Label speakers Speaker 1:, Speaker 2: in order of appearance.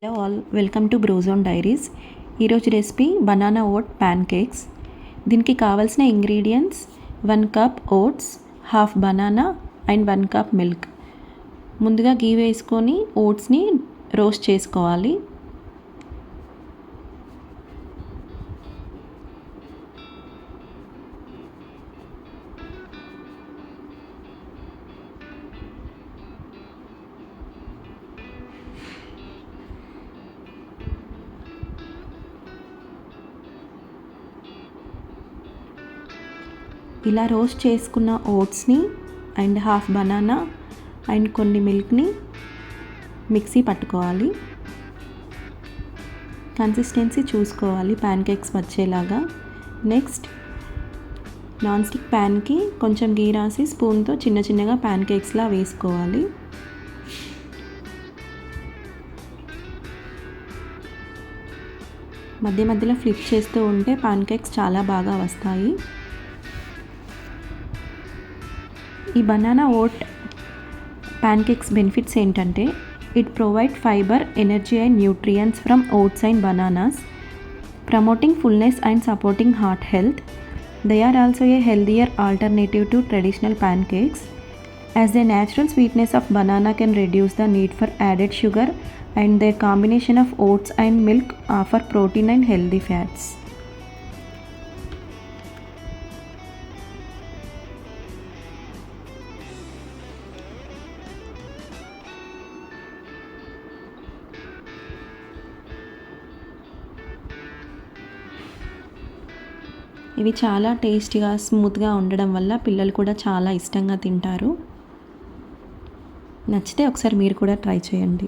Speaker 1: Hello all, welcome to Brozone diaries. ఈరోజు recipe banana oat pan cakes. దీనికి కావాల్సిన ingredients 1 cup oats, half banana and 1 cup milk. ముందుగా గీ వేసుకొని ఓట్స్ని రోస్ట్ చేసుకోవాలి. ఇలా రోస్ట్ చేసుకున్న ఓట్స్ని అండ్ హాఫ్ బనానా అండ్ కొన్ని మిల్క్ని మిక్సీ పట్టుకోవాలి. కన్సిస్టెన్సీ చూసుకోవాలి ప్యాన్ కేక్స్ వచ్చేలాగా. నెక్స్ట్ నాన్ స్టిక్ ప్యాన్కి కొంచెం గీ రాసి స్పూన్తో చిన్న చిన్నగా ప్యాన్ కేక్స్లా వేసుకోవాలి. మధ్య మధ్యలో ఫ్లిప్ చేస్తూ ఉంటే ప్యాన్ కేక్స్ చాలా బాగా వస్తాయి. ఈ banana oat pan cakes benefits ఏంటంటే it provide fibre, energy and nutrients from oats and bananas, promoting fullness and supporting heart health. They are also a healthier alternative to traditional pancakes, as the natural sweetness of banana can reduce the need for added sugar, and their combination of oats and milk offer protein and healthy fats. ఇవి చాలా టేస్టీగా, స్మూత్గా ఉండడం వల్ల పిల్లలు కూడా చాలా ఇష్టంగా తింటారు. నచ్చితే ఒకసారి మీరు కూడా ట్రై చేయండి.